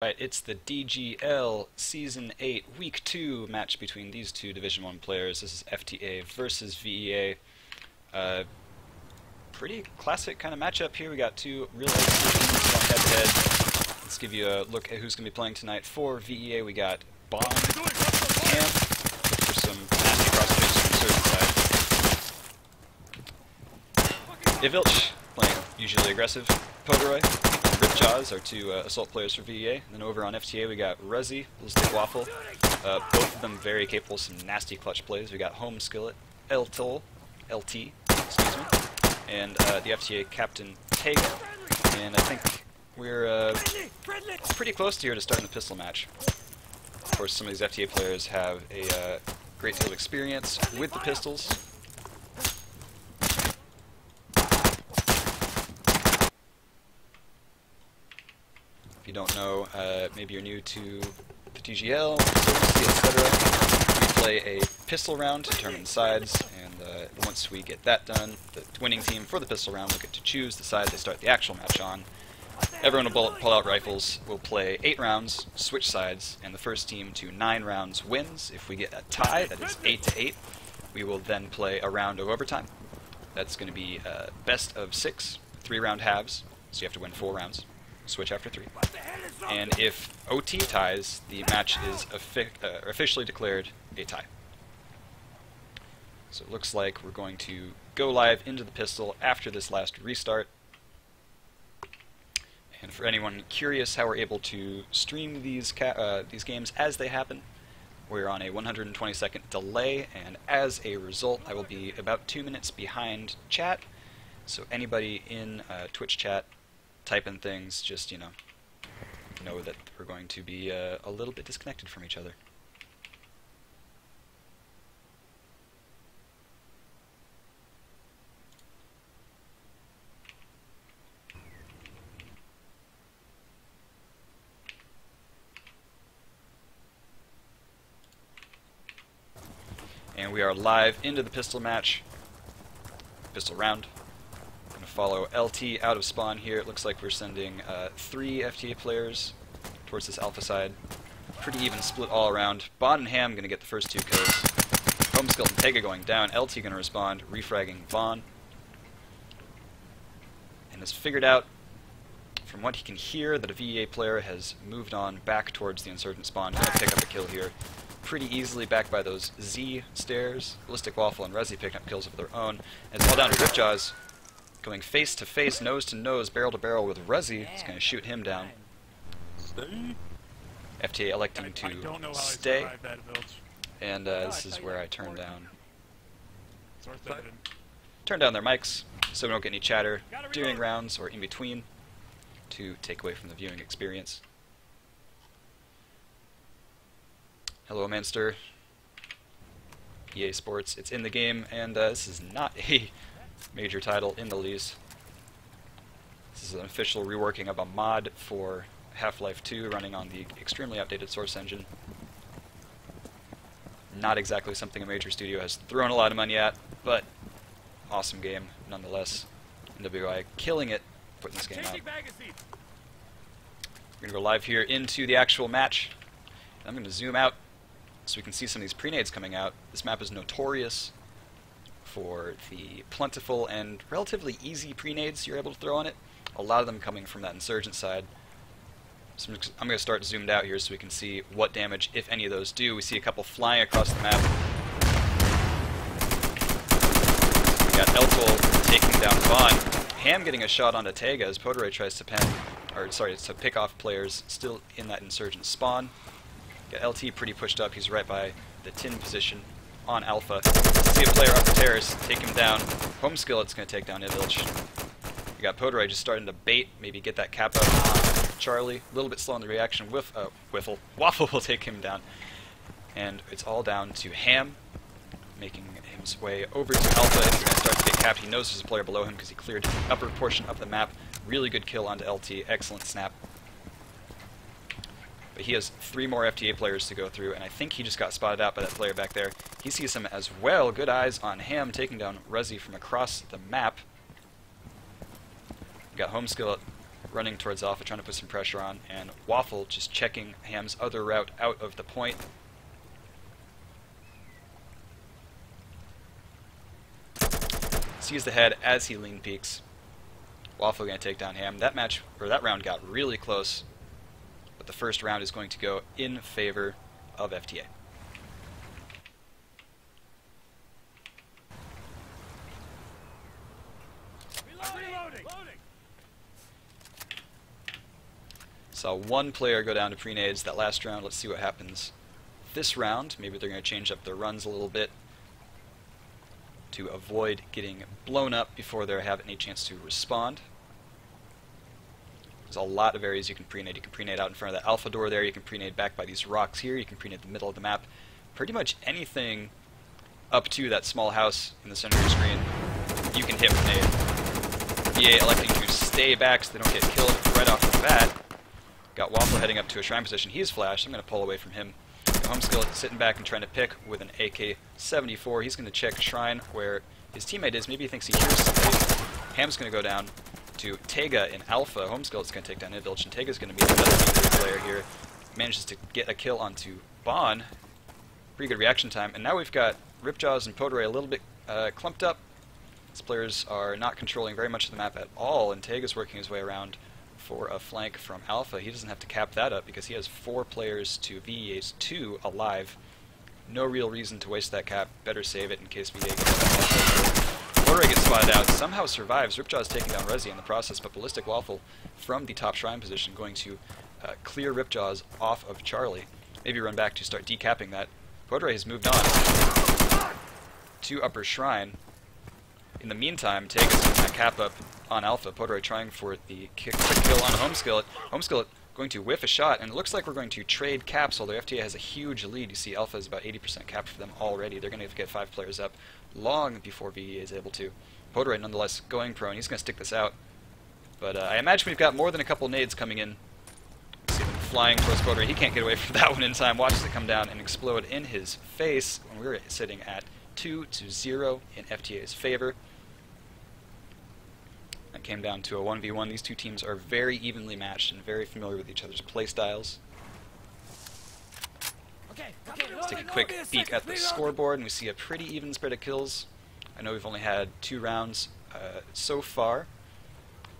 Right, it's the DGL Season 8 Week 2 match between these two Division 1 players. This is FtA versus VEA. Pretty classic kind of matchup here. We got two real teams going head-to-head. Let's give you a look at who's going to be playing tonight. For VEA, we got Bomb, Ham, for some nasty cross-plays from the certain side. Ivilch, playing usually aggressive. Poderoy, Ripjaws are two assault players for VEA. And then over on FtA we got Rezi, Ballistic Waffle. Both of them very capable of some nasty clutch plays. We got Home Skillet, LT, excuse me, and the FtA Captain Tega. And I think we're pretty close to here to starting the pistol match. Of course, some of these FtA players have a great deal of experience with the pistols. If you don't know, maybe you're new to the DGL, etc. We play a pistol round to determine sides, and once we get that done, the winning team for the pistol round will get to choose the side they start the actual match on. Everyone will pull out rifles. We'll play 8 rounds, switch sides, and the first team to 9 rounds wins. If we get a tie, that is 8-8, we will then play a round of overtime. That's going to be best of 6, 3-round halves, so you have to win 4 rounds. Switch after 3. And if OT ties, the match is officially declared a tie. So it looks like we're going to go live into the pistol after this last restart. And for anyone curious how we're able to stream these games as they happen, we're on a 120-second delay, and as a result, I will be about 2 minutes behind chat. So anybody in Twitch chat typing things, just, know that we're going to be a little bit disconnected from each other. And we are live into the pistol match, pistol round. Follow LT out of spawn here. It looks like we're sending 3 FtA players towards this alpha side. Pretty even split all around. Bon and Ham going to get the first 2 kills. Homeskill and Tega going down. LT going to respond, refragging Bon. And has figured out, from what he can hear, that a VEA player has moved on back towards the insurgent spawn. Going to pick up a kill here pretty easily, backed by those Z stairs. Ballistic Waffle and Rezi picking up kills of their own. And it's all down to Ripjaws. Going face to face, nose to nose, barrel to barrel with Rezi. It's going to shoot him down. FtA electing to stay. And this is where I turn down their mics so we don't get any chatter during rounds or in between to take away from the viewing experience. Hello, Manster. EA Sports. It's in the game, and this is not a major title in the lease. This is an official reworking of a mod for Half-Life 2 running on the extremely outdated source engine. Not exactly something a major studio has thrown a lot of money at, but awesome game nonetheless. NWI killing it putting this game out. We're going to go live here into the actual match. I'm going to zoom out so we can see some of these pre-nades coming out. This map is notorious for the plentiful and relatively easy pre-nades you're able to throw on it. A lot of them coming from that insurgent side. So I'm going to start zoomed out here so we can see what damage, if any of those do. We see a couple flying across the map. We got Eltol taking down Vaughn. Ham getting a shot onto Tega as Poderoy tries to to pick off players still in that insurgent spawn. Got LT pretty pushed up. He's right by the tin position on Alpha. See a player upper terrace, take him down. Home Skillet's going to take down Ivilch. We got Poderoy just starting to bait, maybe get that cap up on Charlie. A little bit slow in the reaction. Waffle will take him down. And it's all down to Ham, making his way over to Alpha, and he's going to start to get capped. He knows there's a player below him because he cleared the upper portion of the map. Really good kill onto LT. Excellent snap. But he has 3 more FtA players to go through, and I think he just got spotted out by that player back there. He sees him as well. Good eyes on Ham, taking down Rezi from across the map. We got Home Skillet running towards Alpha, trying to put some pressure on, and Waffle just checking Ham's other route out of the point. Sees the head as he lean peeks. Waffle going to take down Ham. That round got really close, but the first round is going to go in favor of FtA. Saw one player go down to pre-nades that last round. Let's see what happens this round. Maybe they're going to change up their runs a little bit to avoid getting blown up before they have any chance to respond. There's a lot of areas you can pre-nade. You can pre-nade out in front of the Alpha door there. You can pre-nade back by these rocks here. You can pre-nade the middle of the map. Pretty much anything up to that small house in the center of the screen, you can hit with nade. VEA electing to stay back so they don't get killed right off the bat. Got Waffle heading up to a shrine position. He's flashed. I'm going to pull away from him. Homeskill sitting back and trying to pick with an AK-74. He's going to check shrine where his teammate is. Maybe he thinks he hears somebody. Ham's going to go down to Tega in Alpha. Homeskill is going to take down Ivilch, and Tega's going to be another V3 player here. Manages to get a kill onto Bon. Pretty good reaction time. And now we've got Ripjaws and Podray a little bit clumped up. These players are not controlling very much of the map at all, and Tega's working his way around for a flank from Alpha. He doesn't have to cap that up because he has 4 players to VEA's 2 alive. No real reason to waste that cap. Better save it in case VEA gets Podray gets spotted out. Somehow survives. Ripjaw's taking down Resi in the process, but Ballistic Waffle from the top shrine position going to clear Ripjaws off of Charlie. Maybe run back to start decapping that. Podray has moved on to upper shrine. In the meantime, Tega's going to cap up on Alpha. Podray trying for the quick kill on Homeskill. Homeskill going to whiff a shot, and it looks like we're going to trade caps, although FtA has a huge lead. You see Alpha is about 80% capped for them already. They're going to have to get 5 players up long before VEA is able to. Podray nonetheless going prone. He's going to stick this out. But I imagine we've got more than a couple nades coming in. See them flying towards Podray. He can't get away from that one in time. Watches it come down and explode in his face when we're sitting at 2-0 in FTA's favor. It came down to a 1v1. These two teams are very evenly matched and very familiar with each other's playstyles. Let's take a quick peek at the scoreboard, and we see a pretty even spread of kills. I know we've only had 2 rounds so far.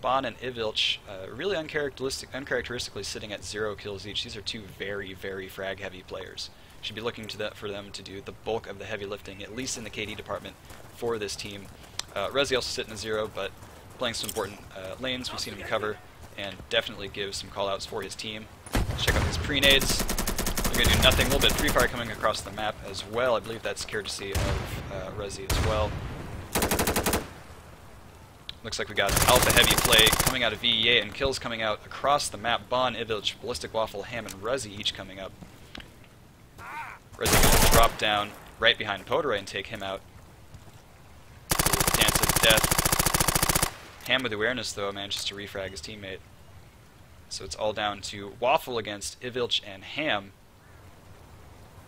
Bon and Ivilch really uncharacteristically sitting at 0 kills each. These are 2 very, very frag-heavy players. Should be looking to for them to do the bulk of the heavy lifting, at least in the KD department, for this team. Resi also sitting at 0, but playing some important lanes. We've seen him cover and definitely give some callouts for his team. Let's check out his pre-nades. They're going to do nothing. A little bit of free fire coming across the map as well. I believe that's courtesy of Resi as well. Looks like we got Alpha heavy play coming out of VEA and kills coming out across the map. Bon, Ivilch, Ballistic Waffle, Ham, and Resi each coming up. Resi going to drop down right behind Podray and take him out. Dance of death. Ham with awareness, though, manages to refrag his teammate. So it's all down to Waffle against Ivilch and Ham.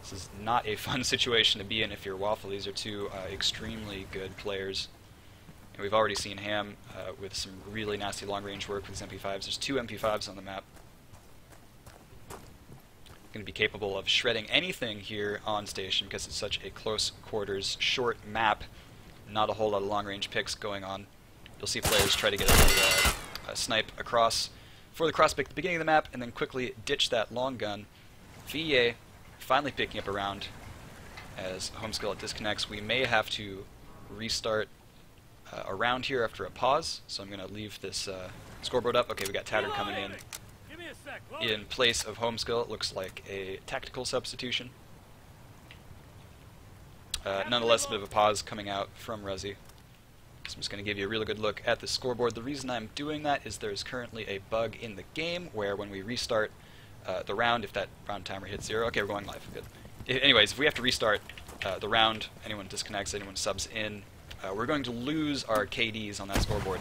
This is not a fun situation to be in if you're Waffle. These are 2 extremely good players. And we've already seen Ham with some really nasty long-range work with his MP5s. There's 2 MP5s on the map. Going to be capable of shredding anything here on station because it's such a close quarters, short map. Not a whole lot of long-range picks going on. You'll see players try to get a snipe across for the cross pick at the beginning of the map and then quickly ditch that long gun. VEA finally picking up a round as Homeskill disconnects. We may have to restart a round here after a pause, so I'm going to leave this scoreboard up. Okay, we got Tattered coming in place of Homeskill. It looks like a tactical substitution. Nonetheless, a bit of a pause coming out from Resi. So I'm just going to give you a really good look at the scoreboard. The reason I'm doing that is there's currently a bug in the game where when we restart the round, if that round timer hits 0, okay, we're going live, good. Anyways, if we have to restart the round, anyone disconnects, anyone subs in, we're going to lose our KDs on that scoreboard.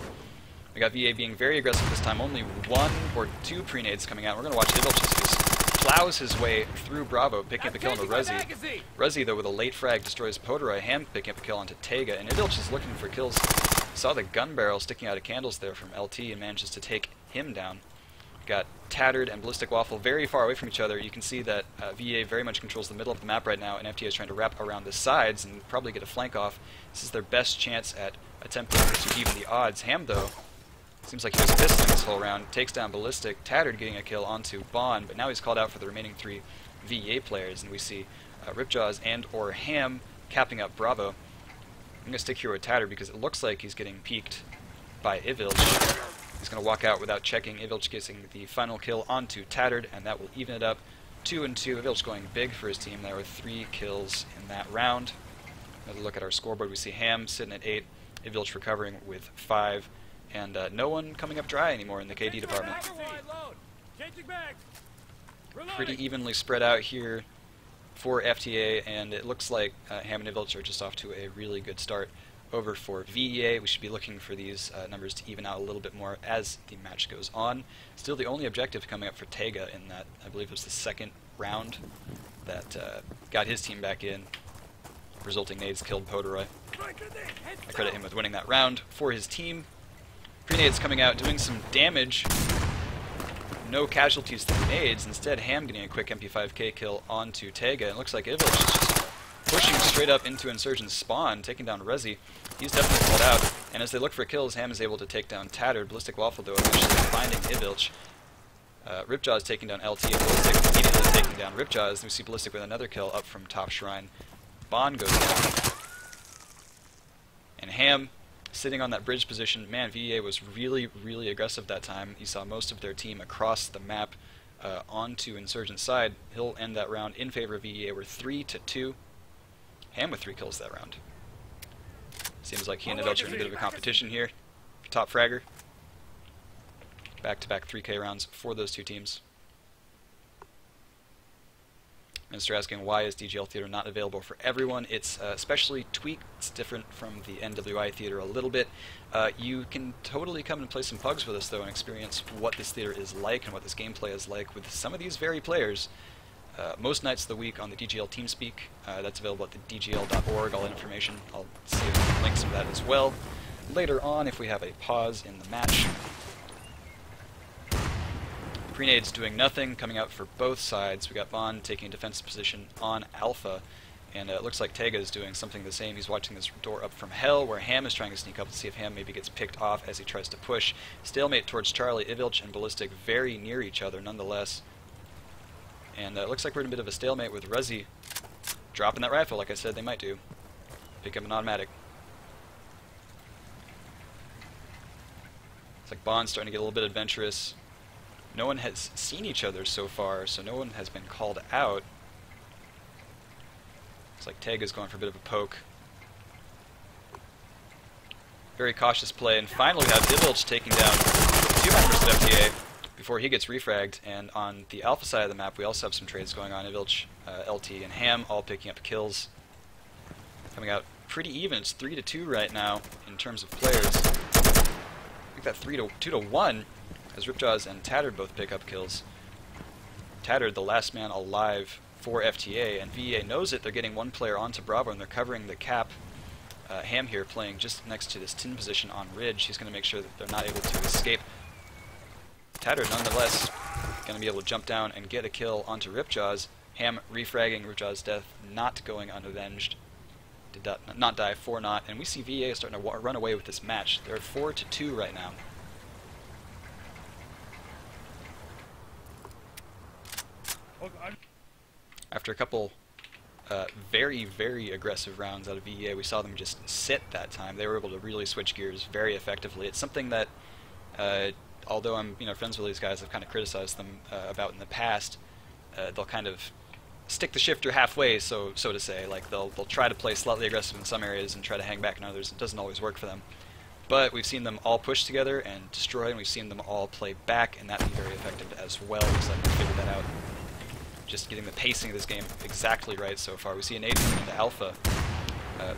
We got VEA being very aggressive this time, only 1 or 2 pre-nades coming out. We're going to watch Ivilch just plows his way through Bravo, picking up a kill onto Resi. Resi, though, with a late frag, destroys Podray. Ham picking up a kill onto Tega, and Ivilch is looking for kills Saw the gun barrel sticking out of candles there from LT and manages to take him down. Got Tattered and Ballistic Waffle very far away from each other. You can see that VEA very much controls the middle of the map right now, and FtA is trying to wrap around the sides and probably get a flank off. This is their best chance at attempting to even the odds. Ham, though, seems like he was pistoling this whole round. Takes down Ballistic. Tattered getting a kill onto Bond, but now he's called out for the remaining 3 VEA players, and we see Ripjaws and or Ham capping up Bravo. I'm going to stick here with Tattered because it looks like he's getting peeked by Ivilch. He's going to walk out without checking. Ivilch getting the final kill onto Tattered, and that will even it up 2-2. Ivilch going big for his team there with 3 kills in that round. Another look at our scoreboard. We see Ham sitting at 8, Ivilch recovering with 5, and no one coming up dry anymore in the KD department. Pretty evenly spread out here for FtA, and it looks like Ham and Ivilch are just off to a really good start. Over for VEA, we should be looking for these numbers to even out a little bit more as the match goes on. Still the only objective coming up for Tega in that, I believe it was the second round that got his team back in. Resulting nades killed Poderoy. I credit him with winning that round for his team. Grenades coming out, doing some damage. No casualties to the nades. Instead, Ham getting a quick MP5K kill onto Tega. And it looks like Ivilch is just pushing straight up into Insurgent's spawn, taking down Rezi. He's definitely called out. And as they look for kills, Ham is able to take down Tattered. Ballistic Waffle, though, eventually finding Ivilch. Ripjaws taking down LT, and Ballistic immediately taking down Ripjaws. And we see Ballistic with another kill up from top shrine. Bond goes down. And Ham sitting on that bridge position. Man, VEA was really, really aggressive that time. You saw most of their team across the map onto Insurgent's side. He'll end that round in favor of VEA. We're 3-2. Ham with 3 kills that round. Seems like he and Ivilch are in a bit of a competition here. Top fragger. Back-to-back 3K rounds for those 2 teams. Minister asking, why is DGL Theater not available for everyone? It's especially tweaked. It's different from the NWI Theater a little bit. You can totally come and play some pugs with us, though, and experience what this theater is like and what this gameplay is like with some of these very players. Most nights of the week on the DGL TeamSpeak. That's available at the DGL.org, all that information. I'll see if we can link some of that as well later on if we have a pause in the match. Grenades doing nothing, coming out for both sides. We got Bond taking a defensive position on Alpha, and it looks like Tega is doing something the same. He's watching this door up from Hell, where Ham is trying to sneak up to see if Ham maybe gets picked off as he tries to push. Stalemate towards Charlie. Ivilch and Ballistic very near each other nonetheless. And it looks like we're in a bit of a stalemate with Rezi dropping that rifle like I said they might do. Pick up an automatic. It's like Bond's starting to get a little bit adventurous. No one has seen each other so far, so no one has been called out. Looks like Tega's going for a bit of a poke. Very cautious play, and finally we have Ivilch taking down 2 members of FtA before he gets refragged. And on the Alpha side of the map, we also have some trades going on. Ivilch, LT, and Ham all picking up kills. Coming out pretty even. It's 3-2 right now in terms of players. I think that 2-1. As Ripjaws and Tattered both pick up kills. Tattered, the last man alive for FtA, and VEA knows it. They're getting 1 player onto Bravo, and they're covering the cap. Ham here playing just next to this tin position on Ridge. He's going to make sure that they're not able to escape. Tattered, nonetheless, going to be able to jump down and get a kill onto Ripjaws. Ham refragging Ripjaws' death, not going unavenged. Did not die for naught, and we see VEA starting to run away with this match. They're 4-2 right now. After a couple very, very aggressive rounds out of VEA, we saw them just sit that time. They were able to really switch gears very effectively. It's something that, although I'm friends with these guys, I've kind of criticized them about in the past. They'll kind of stick the shifter halfway, so to say. Like they'll try to play slightly aggressive in some areas and try to hang back in others. It doesn't always work for them. But we've seen them all push together and destroy, and we've seen them all play back, and that be very effective as well. Looks like we figured that out. Just getting the pacing of this game exactly right so far. We see a nade coming into Alpha.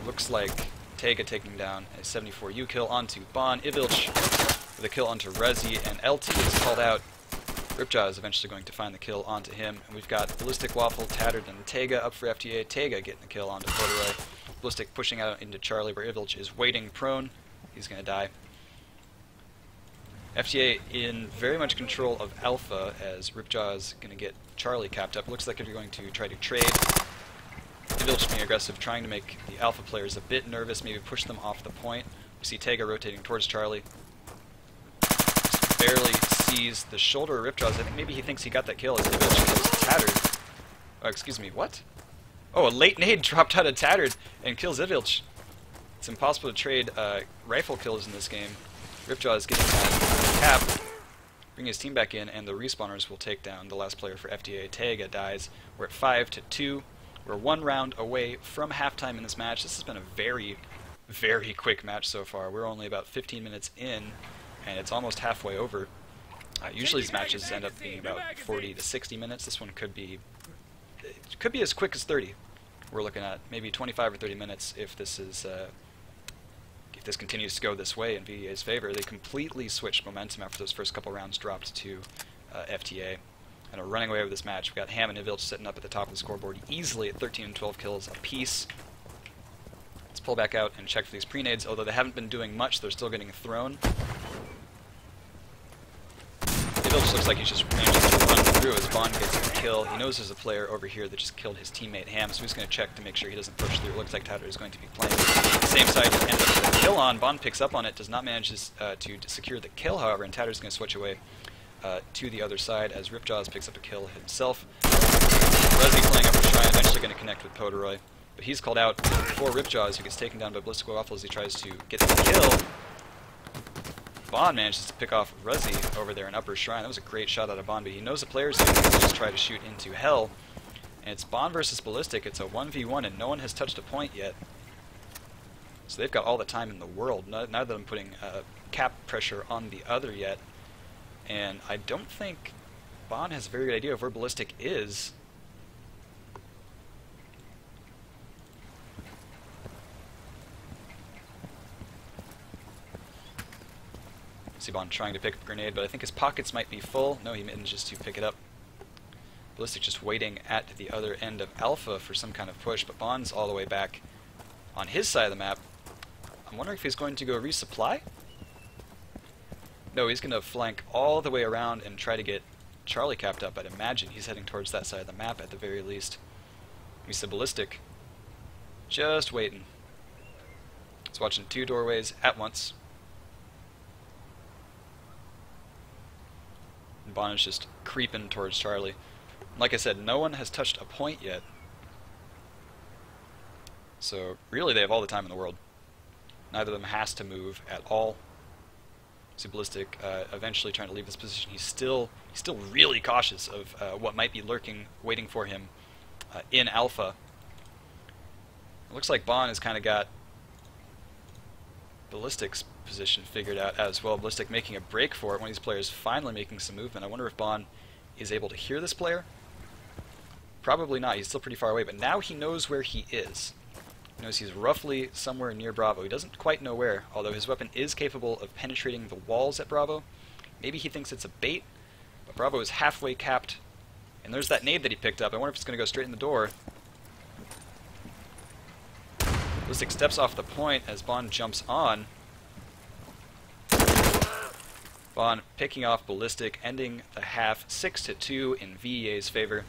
Looks like Tega taking down a 74U kill onto Bond. Ivilch with a kill onto Rezi, and LT is called out. Ripjaw is eventually going to find the kill onto him. And we've got Ballistic Waffle, Tattered, and Tega up for FtA. Tega getting the kill onto Poderoy. Ballistic pushing out into Charlie, where Ivilch is waiting prone. He's going to die. FtA in very much control of Alpha, as Ripjaw is going to get Charlie capped up. Looks like they're going to try to trade. Village being aggressive, trying to make the Alpha players a bit nervous, maybe push them off the point. We see Tega rotating towards Charlie. Just barely sees the shoulder of Ripjaws. I think maybe he thinks he got that kill as Village kills Tattered. Oh, excuse me, what? Oh, a late nade dropped out of Tattered and kills Ivilch. It's impossible to trade rifle kills in this game. Ripjaw is getting that cap, bring his team back in, and the respawners will take down the last player for FtA. Tega dies. We're at 5-2. We're 1 round away from halftime in this match. This has been a very, very quick match so far. We're only about 15 minutes in, and it's almost halfway over. Usually these matches end up being about 40 to 60 minutes. This one could be as quick as 30. We're looking at maybe 25 or 30 minutes if this is if this continues to go this way in VEA's favor. They completely switched momentum after those first couple rounds dropped to FtA and are running away with this match. We've got Ham and Ivilch sitting up at the top of the scoreboard easily at 13 and 12 kills apiece. Let's pull back out and check for these pre-nades. Although they haven't been doing much, they're still getting thrown. Ivilch looks like he's just managing to run through as Bond gets a kill. He knows there's a player over here that just killed his teammate Ham, so he's going to check to make sure he doesn't push through. It looks like Tattered is going to be playing the same side to end up with a kill on. Bond picks up on it, does not manage to secure the kill, however, and Tattered's going to switch away to the other side as Ripjaws picks up a kill himself. Resi playing up for Shrine, eventually going to connect with Poderoy, but he's called out for Ripjaws, who gets taken down by Ballistic Waffle as he tries to get the kill. Bond manages to pick off Resi over there in Upper Shrine. That was a great shot out of Bond, but he knows the players here, so just try to shoot into Hell. And it's Bond versus Ballistic. It's a 1v1, and no one has touched a point yet. So they've got all the time in the world. Neither of them putting cap pressure on the other yet. And I don't think Bond has a very good idea of where Ballistic is. See Bond trying to pick up a grenade, but I think his pockets might be full. No, he manages to pick it up. Ballistic just waiting at the other end of Alpha for some kind of push, but Bond's all the way back on his side of the map. I'm wondering if he's going to go resupply? No, he's going to flank all the way around and try to get Charlie capped up. I'd imagine he's heading towards that side of the map at the very least. We see Ballistic just waiting. He's watching 2 doorways at once. And Bond is just creeping towards Charlie. Like I said, no one has touched a point yet. So really they have all the time in the world. Neither of them has to move at all. See Ballistic eventually trying to leave this position. He's still really cautious of what might be lurking, waiting for him in Alpha. It looks like Bond has kind of got Ballistic's position figured out as well. Ballistic making a break for it. One of these players finally making some movement. I wonder if Bond is able to hear this player. Probably not. He's still pretty far away, but now he knows where he is. He knows he's roughly somewhere near Bravo. He doesn't quite know where, although his weapon is capable of penetrating the walls at Bravo. Maybe he thinks it's a bait, but Bravo is halfway capped. And there's that nade that he picked up. I wonder if it's going to go straight in the door. Ballistic steps off the point as Bond jumps on. Bond picking off Ballistic, ending the half 6-2 in VEA's favor.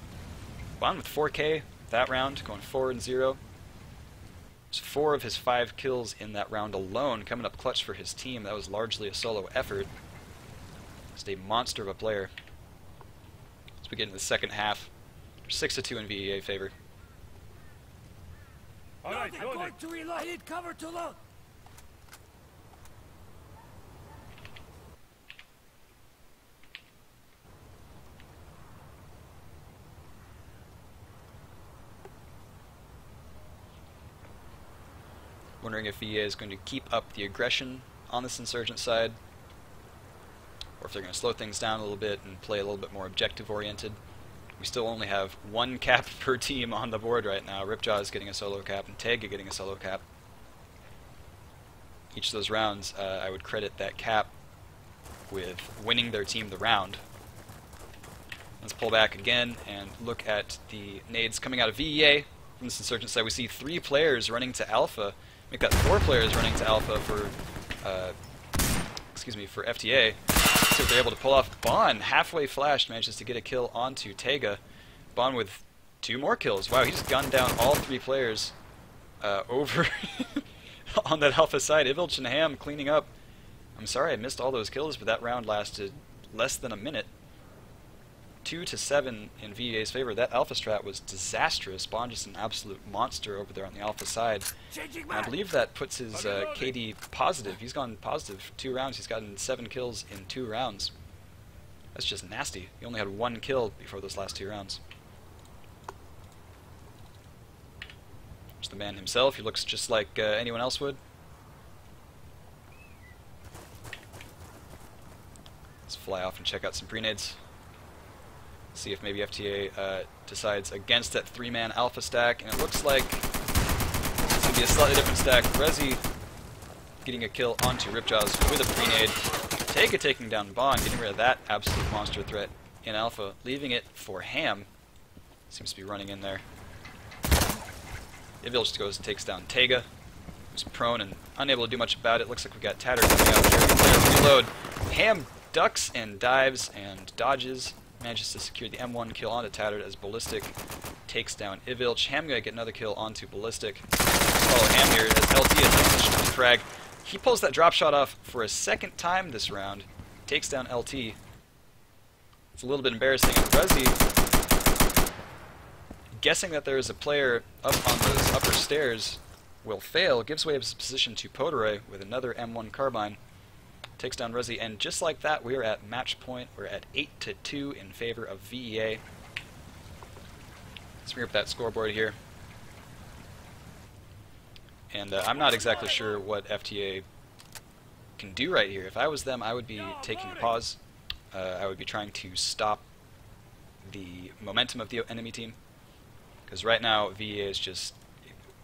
Bond with 4K that round, going 4-0. It's 4 of his 5 kills in that round alone, coming up clutch for his team. That was largely a solo effort. Just a monster of a player. As we get into the second half, 6-2 in VEA favor. Alright, I'm going to reload. I need cover to load. Wondering if VEA is going to keep up the aggression on this insurgent side, or if they're going to slow things down a little bit and play a little bit more objective-oriented. We still only have 1 cap per team on the board right now. Ripjaw is getting a solo cap, and Tega getting a solo cap. Each of those rounds, I would credit that cap with winning their team the round. Let's pull back again and look at the nades coming out of VEA. From this insurgent side, we see 3 players running to Alpha. We've got 4 players running to Alpha for excuse me, for FtA. See if they're able to pull off. Bond, halfway flashed, manages to get a kill onto Tega. Bond with 2 more kills. Wow, he just gunned down all 3 players over on that Alpha side. Ivilch and Ham cleaning up. I'm sorry I missed all those kills, but that round lasted less than a minute. 2-7 in VEA's favor. That Alpha strat was disastrous. Bond just an absolute monster over there on the Alpha side. And I believe that puts his KD positive. He's gone positive 2 rounds. He's gotten 7 kills in 2 rounds. That's just nasty. He only had 1 kill before those last 2 rounds. There's the man himself. He looks just like anyone else would. Let's fly off and check out some grenades. See if maybe FtA decides against that 3-man Alpha stack, and it looks like it's going to be a slightly different stack. Rezi getting a kill onto Ripjaws with a grenade. Tega taking down Bond, getting rid of that absolute monster threat in Alpha, leaving it for Ham. Seems to be running in there. Ivil just goes and takes down Tega, who's prone and unable to do much about it. Looks like we got Tattered coming out here. Player reload. Ham ducks and dives and dodges. Manages to secure the M1 kill onto Tattered as Ballistic takes down Ivilch. Ham gonna get another kill onto Ballistic. Follow Ham here as LT attempts to frag. He pulls that drop shot off for a 2nd time this round. Takes down LT. It's a little bit embarrassing. And Rezi, guessing that there is a player up on those upper stairs, will fail. Gives away his position to Podere with another M1 carbine. Takes down Rezi, and just like that, we are at match point. We're at 8-2 in favor of VEA. Let's bring up that scoreboard here. And I'm not exactly sure what FtA can do right here. If I was them, I would be taking a pause. I would be trying to stop the momentum of the enemy team. Because right now, VEA is just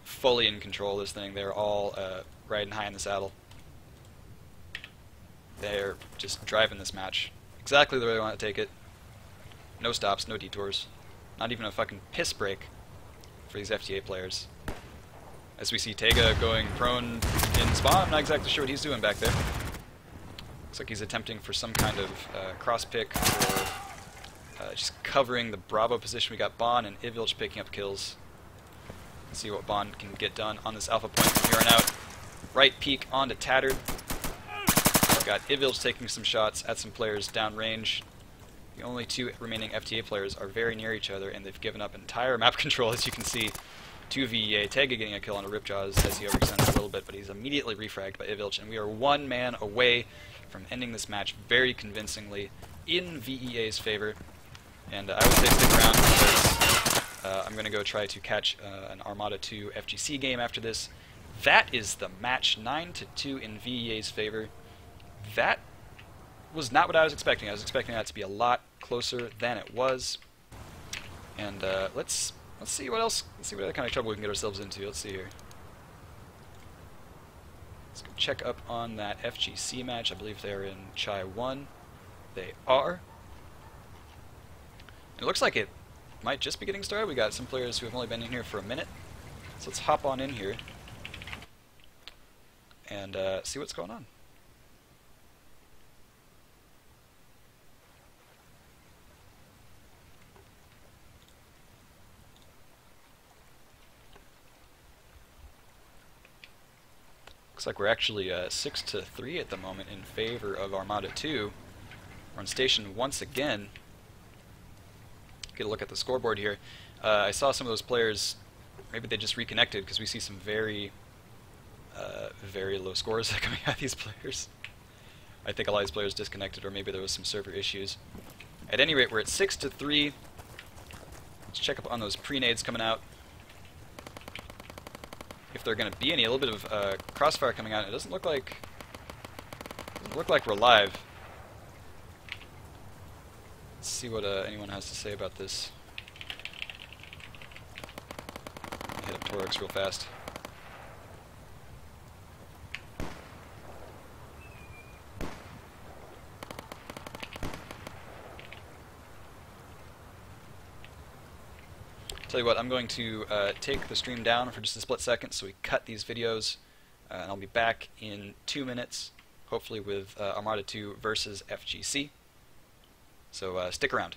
fully in control of this thing. They're all riding high in the saddle. They're just driving this match exactly the way they want to take it. No stops, no detours. Not even a fucking piss break for these FtA players. As we see Tega going prone in spawn, I'm not exactly sure what he's doing back there. Looks like he's attempting for some kind of cross pick or just covering the Bravo position. We got Bond and Ivilch picking up kills. Let's see what Bond can get done on this Alpha point from here on out. Right peek onto Tattered. Got Ivilch taking some shots at some players downrange. The only 2 remaining FtA players are very near each other, and they've given up entire map control, as you can see, to VEA. Tega getting a kill on a Ripjaws as he overextends a little bit, but he's immediately refragged by Ivilch, and we are 1 man away from ending this match very convincingly in VEA's favor. And I would say stick around because I'm going to go try to catch an Armada 2 FGC game after this. That is the match, 9-2 in VEA's favor. That was not what I was expecting. I was expecting that to be a lot closer than it was. And let's see what else. Let's see what other kind of trouble we can get ourselves into. Let's see here. Let's go check up on that FGC match. I believe they're in Chai 1. They are. It looks like it might just be getting started. We got some players who have only been in here for a minute. So let's hop on in here and see what's going on. Looks like we're actually 6-3 at the moment in favor of Armada 2. We're on station once again. Get a look at the scoreboard here. I saw some of those players, maybe they just reconnected because we see some very low scores coming out of these players. I think a lot of these players disconnected, or maybe there was some server issues. At any rate, we're at 6-3. Let's check up on those pre-nades coming out. If there are going to be any, a little bit of crossfire coming out. It doesn't look like we're live. Let's see what anyone has to say about this. Hit up Torx real fast. Tell you what, I'm going to take the stream down for just a split second so we cut these videos And I'll be back in 2 minutes, hopefully with Armada 2 versus FGC. So stick around.